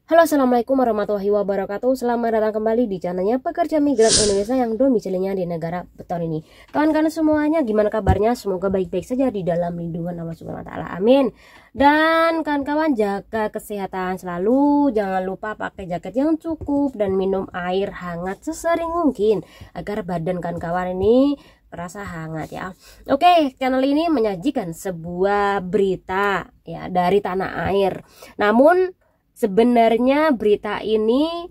Halo, assalamualaikum warahmatullahi wabarakatuh. Selamat datang kembali di channelnya Pekerja Migran Indonesia yang domisilinya di negara beton ini. Kawan-kawan semuanya, gimana kabarnya? Semoga baik-baik saja di dalam lindungan Allah Subhanahu wa Ta'ala. Amin. Dan kawan-kawan, jaga kesehatan selalu. Jangan lupa pakai jaket yang cukup dan minum air hangat sesering mungkin agar badan kawan-kawan ini terasa hangat ya. Oke, channel ini menyajikan sebuah berita ya dari tanah air. Namun sebenarnya berita ini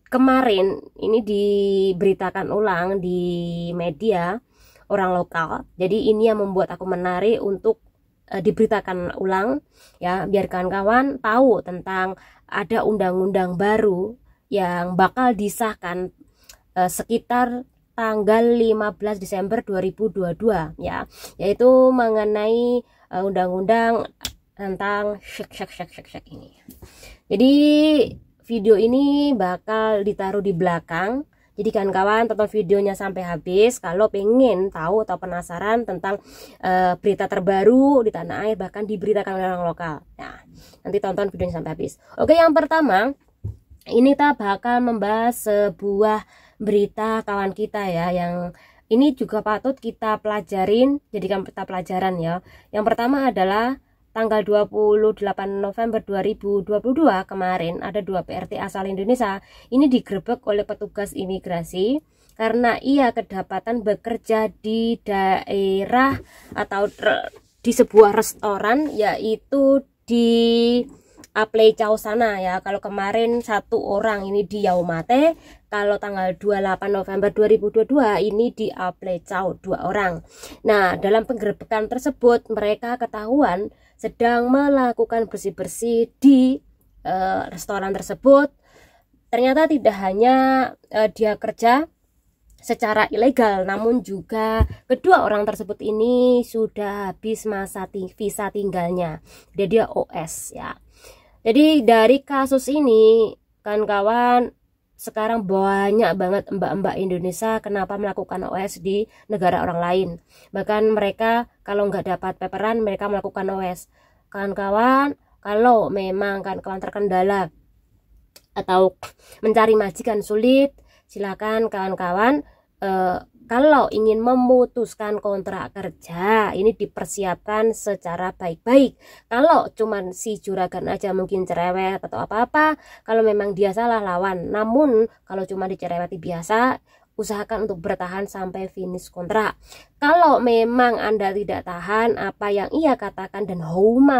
kemarin ini diberitakan ulang di media orang lokal. Jadi ini yang membuat aku menarik untuk diberitakan ulang ya, biar kawan-kawan tahu tentang ada undang-undang baru yang bakal disahkan sekitar tanggal 15 Desember 2022 ya, yaitu mengenai undang-undang tentang shek ini. Jadi video ini bakal ditaruh di belakang. Jadi kawan-kawan tonton videonya sampai habis kalau pengen tahu atau penasaran tentang berita terbaru di tanah air, bahkan diberitakan oleh orang lokal. Nah, nanti tonton videonya sampai habis. Oke, yang pertama ini kita bakal membahas sebuah berita kawan kita ya, yang ini juga patut kita pelajarin, jadikan peta pelajaran ya. Yang pertama adalah tanggal 28 November 2022 kemarin ada 2 PRT asal Indonesia ini digerebek oleh petugas imigrasi karena ia kedapatan bekerja di daerah atau di sebuah restoran, yaitu di Aplecau sana ya. Kalau kemarin satu orang ini di Yaumate, kalau tanggal 28 November 2022 ini di Aplecau 2 orang. Nah, dalam penggerebekan tersebut mereka ketahuan sedang melakukan bersih-bersih di restoran tersebut. Ternyata tidak hanya dia kerja secara ilegal, namun juga kedua orang tersebut ini sudah habis masa visa tinggalnya. Dia OS ya. Jadi dari kasus ini kawan-kawan, sekarang banyak banget mbak-mbak Indonesia kenapa melakukan OS di negara orang lain. Bahkan mereka kalau nggak dapat paperan mereka melakukan OS. Kawan-kawan, kalau memang kawan-kawan terkendala atau mencari majikan sulit, silakan kawan-kawan kalau ingin memutuskan kontrak kerja ini dipersiapkan secara baik-baik. Kalau cuman si juragan aja mungkin cerewet atau apa-apa, kalau memang dia salah lawan. Namun kalau cuma dicereweti biasa, usahakan untuk bertahan sampai finish kontrak. Kalau memang Anda tidak tahan apa yang ia katakan dan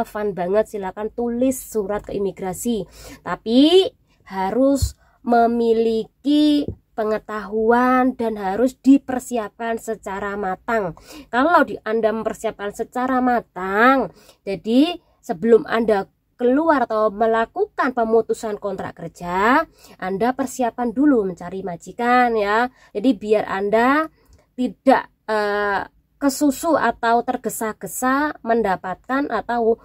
fun banget, silakan tulis surat ke imigrasi. Tapi harus memiliki pengetahuan dan harus dipersiapkan secara matang. Kalau Anda mempersiapkan secara matang, jadi sebelum Anda keluar atau melakukan pemutusan kontrak kerja, Anda persiapan dulu mencari majikan ya. Jadi biar Anda tidak kesusu atau tergesa-gesa mendapatkan atau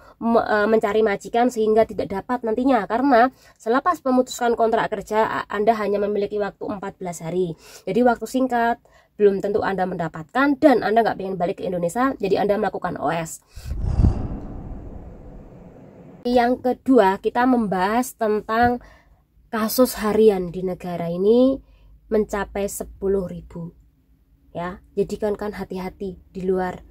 mencari majikan sehingga tidak dapat nantinya, karena selepas memutuskan kontrak kerja Anda hanya memiliki waktu 14 hari. Jadi waktu singkat, belum tentu Anda mendapatkan dan Anda nggak pengen balik ke Indonesia, jadi Anda melakukan OS. Yang kedua, kita membahas tentang kasus harian di negara ini mencapai 10.000 ya. Jadi kan hati-hati di luar,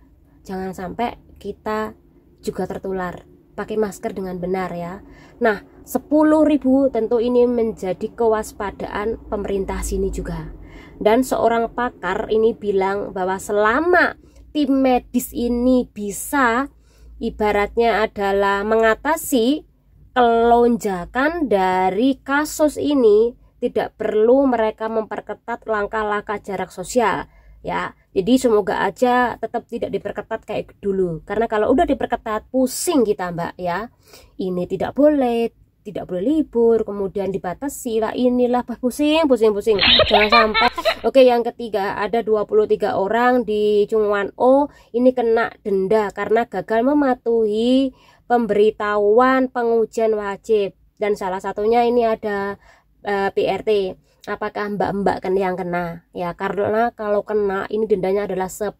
jangan sampai kita juga tertular. Pakai masker dengan benar ya. Nah, 10.000 tentu ini menjadi kewaspadaan pemerintah sini juga. Dan seorang pakar ini bilang bahwa selama tim medis ini bisa ibaratnya adalah mengatasi kelonjakan dari kasus ini, tidak perlu mereka memperketat langkah-langkah jarak sosial ya. Jadi semoga aja tetap tidak diperketat kayak dulu, karena kalau udah diperketat pusing kita mbak ya. Ini tidak boleh libur, kemudian dibatasi lah, inilah pusing jangan sampai. Oke, yang ketiga ada 23 orang di Chungwan O ini kena denda karena gagal mematuhi pemberitahuan pengujian wajib, dan salah satunya ini ada PRT. Apakah mbak-mbak kan yang kena ya, karena kalau kena ini dendanya adalah $10.000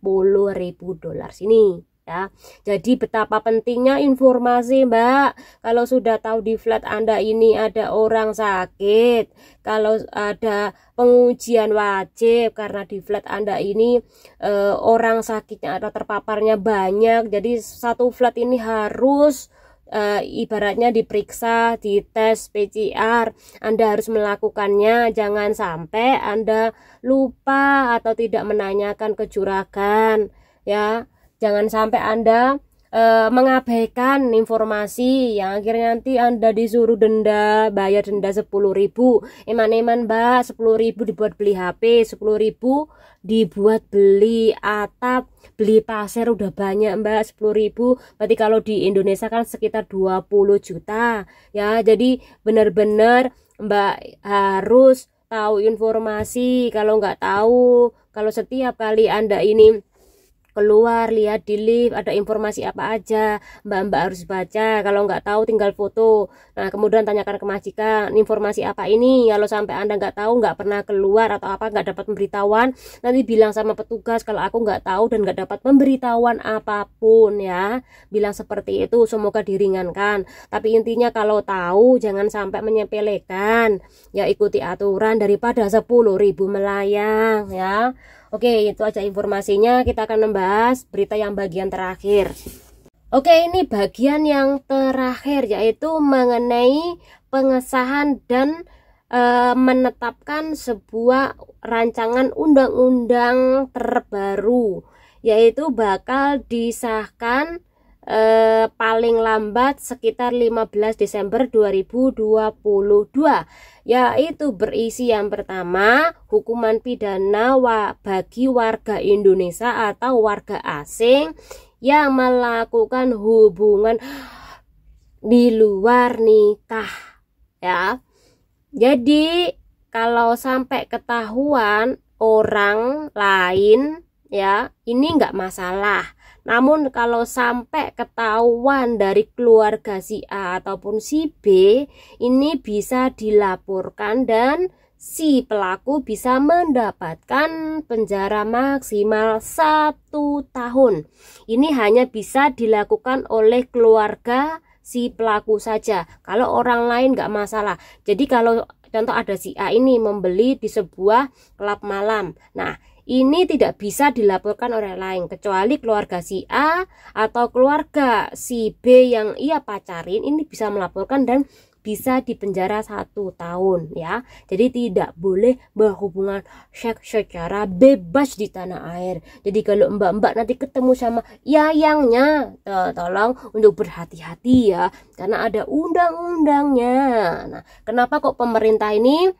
ini ya. Jadi betapa pentingnya informasi, Mbak. Kalau sudah tahu di flat Anda ini ada orang sakit, kalau ada pengujian wajib karena di flat Anda ini orang sakitnya atau terpaparnya banyak, jadi satu flat ini harus ibaratnya diperiksa, dites PCR. Anda harus melakukannya, jangan sampai Anda lupa atau tidak menanyakan ke juragan ya. Jangan sampai Anda mengabaikan informasi yang akhirnya nanti Anda disuruh denda, bayar denda 10.000. Eman-eman Mbak, 10.000 dibuat beli HP, 10.000 dibuat beli atap, beli pasir udah banyak Mbak. 10.000 berarti kalau di Indonesia kan sekitar 20 juta ya. Jadi benar-benar Mbak harus tahu informasi. Kalau nggak tahu, kalau setiap kali Anda ini keluar lihat di lift ada informasi apa aja, Mbak harus baca. Kalau nggak tahu tinggal foto. Nah kemudian tanyakan ke majikan informasi apa ini. Kalau sampai Anda nggak tahu, nggak pernah keluar atau apa, nggak dapat pemberitahuan, nanti bilang sama petugas kalau aku nggak tahu dan nggak dapat pemberitahuan apapun ya. Bilang seperti itu, semoga diringankan. Tapi intinya kalau tahu jangan sampai menyepelekan ya, ikuti aturan daripada 10.000 melayang ya. Oke, itu aja informasinya. Kita akan membahas berita yang bagian terakhir. Oke, ini bagian yang terakhir yaitu mengenai pengesahan dan menetapkan sebuah rancangan undang-undang terbaru, yaitu bakal disahkan paling lambat sekitar 15 Desember 2022, yaitu berisi yang pertama hukuman pidana bagi warga Indonesia atau warga asing yang melakukan hubungan di luar nikah ya. Jadi kalau sampai ketahuan orang lain ya, ini nggak masalah. Namun kalau sampai ketahuan dari keluarga si A ataupun si B, ini bisa dilaporkan dan si pelaku bisa mendapatkan penjara maksimal 1 tahun. Ini hanya bisa dilakukan oleh keluarga si pelaku saja. Kalau orang lain nggak masalah. Jadi kalau contoh ada si A ini membeli di sebuah klub malam. Nah, ini tidak bisa dilaporkan oleh lain kecuali keluarga si A atau keluarga si B yang ia pacarin, ini bisa melaporkan dan bisa dipenjara 1 tahun ya. Jadi tidak boleh berhubungan seks secara bebas di tanah air. Jadi kalau mbak-mbak nanti ketemu sama yayangnya, tolong untuk berhati-hati ya, karena ada undang-undangnya. Nah, kenapa kok pemerintah ini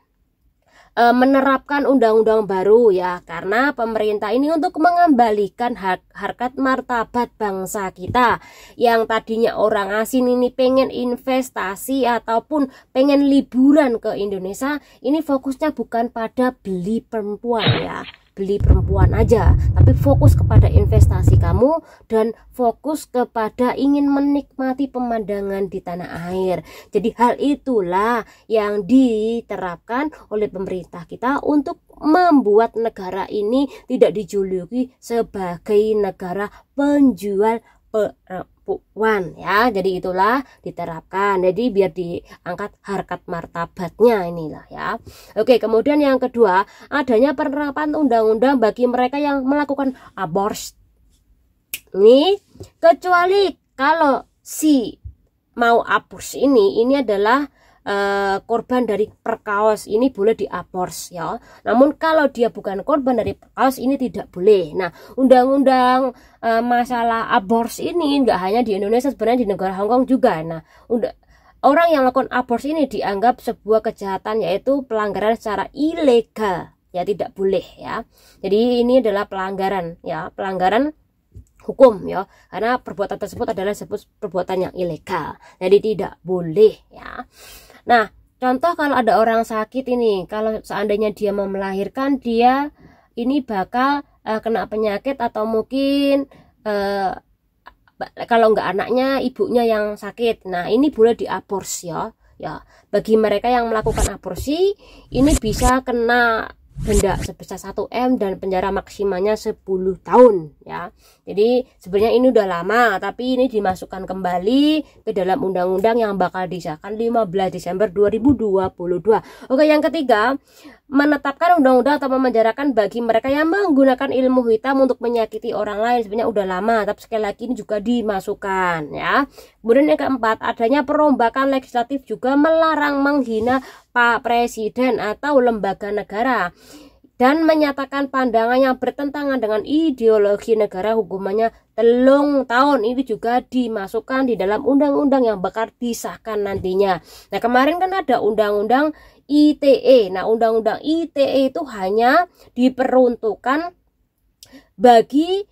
menerapkan undang-undang baru ya? Karena pemerintah ini untuk mengembalikan harkat martabat bangsa kita yang tadinya orang asing ini pengen investasi ataupun pengen liburan ke Indonesia, ini fokusnya bukan pada beli perempuan ya, beli perempuan aja, tapi fokus kepada investasi kamu dan fokus kepada ingin menikmati pemandangan di tanah air. Jadi hal itulah yang diterapkan oleh pemerintah kita untuk membuat negara ini tidak dijuluki sebagai negara penjual perempuan ya. Jadi itulah diterapkan, jadi biar diangkat harkat martabatnya inilah ya. Oke, kemudian yang kedua, adanya penerapan undang-undang bagi mereka yang melakukan aborsi. Ini kecuali kalau si mau aborsi ini adalah korban dari perkaos, ini boleh diabors ya. Namun kalau dia bukan korban dari perkaos, ini tidak boleh. Nah, undang-undang masalah aborsi ini nggak hanya di Indonesia, sebenarnya di negara Hongkong juga. Nah, orang yang melakukan aborsi ini dianggap sebuah kejahatan, yaitu pelanggaran secara ilegal ya, tidak boleh ya. Jadi ini adalah pelanggaran ya, pelanggaran hukum ya, karena perbuatan tersebut adalah perbuatan yang ilegal, jadi tidak boleh ya. Nah, contoh kalau ada orang sakit ini, kalau seandainya dia mau melahirkan, dia ini bakal kena penyakit atau mungkin kalau nggak anaknya, ibunya yang sakit. Nah, ini boleh diaborsi ya. Ya, bagi mereka yang melakukan aborsi, ini bisa kena denda sebesar 1 M dan penjara maksimalnya 10 tahun ya. Jadi sebenarnya ini udah lama, tapi ini dimasukkan kembali ke dalam undang-undang yang bakal disahkan 15 Desember 2022. Oke, yang ketiga, menetapkan undang-undang atau memenjarakan bagi mereka yang menggunakan ilmu hitam untuk menyakiti orang lain. Sebenarnya udah lama, tapi sekali lagi ini juga dimasukkan ya. Kemudian yang keempat, adanya perombakan legislatif juga melarang menghina Pak Presiden atau lembaga negara dan menyatakan pandangan yang bertentangan dengan ideologi negara, hukumannya 3 tahun. Ini juga dimasukkan di dalam undang-undang yang bakal disahkan nantinya. Nah, kemarin kan ada undang-undang ITE. Nah, undang-undang ITE itu hanya diperuntukkan bagi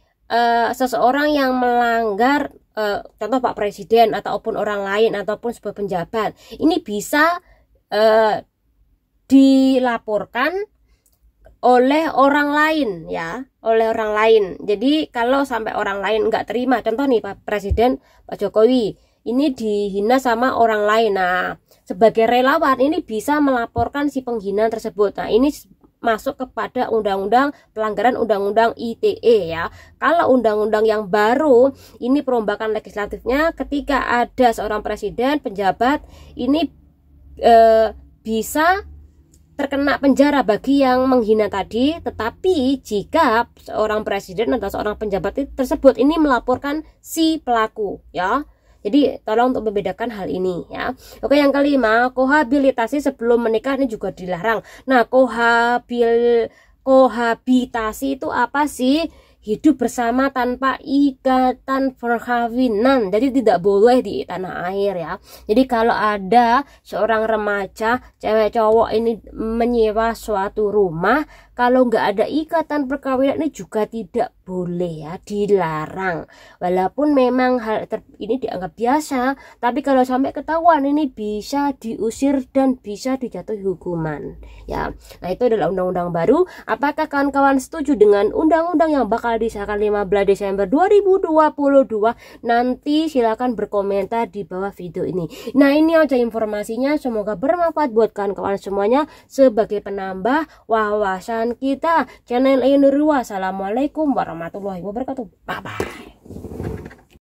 seseorang yang melanggar, contoh Pak Presiden ataupun orang lain ataupun sebuah penjabat. Ini bisa dilaporkan oleh orang lain ya, oleh orang lain. Jadi kalau sampai orang lain nggak terima, contoh nih Pak Presiden, Pak Jokowi ini dihina sama orang lain. Nah, sebagai relawan ini bisa melaporkan si penghinaan tersebut. Nah, ini masuk kepada undang-undang pelanggaran undang-undang ITE ya. Kalau undang-undang yang baru ini perombakan legislatifnya, ketika ada seorang presiden, penjabat ini bisa terkena penjara bagi yang menghina tadi. Tetapi jika seorang presiden atau seorang penjabat tersebut ini melaporkan si pelaku ya. Jadi tolong untuk membedakan hal ini ya. Oke, yang kelima, kohabitasi sebelum menikah ini juga dilarang. Nah, kohabitasi itu apa sih? Hidup bersama tanpa ikatan perkawinan. Jadi tidak boleh di tanah air ya. Jadi kalau ada seorang remaja, cewek cowok ini menyewa suatu rumah, kalau nggak ada ikatan perkawinan ini juga tidak boleh ya, dilarang. Walaupun memang hal ini dianggap biasa, tapi kalau sampai ketahuan ini bisa diusir dan bisa dijatuhi hukuman ya. Nah, itu adalah undang-undang baru. Apakah kawan-kawan setuju dengan undang-undang yang bakal disahkan 15 Desember 2022? Nanti silakan berkomentar di bawah video ini. Nah, ini aja informasinya, semoga bermanfaat buat kawan-kawan semuanya sebagai penambah wawasan kita. Channel Nurwa. Assalamualaikum warahmatullahi wabarakatuh. Bye bye.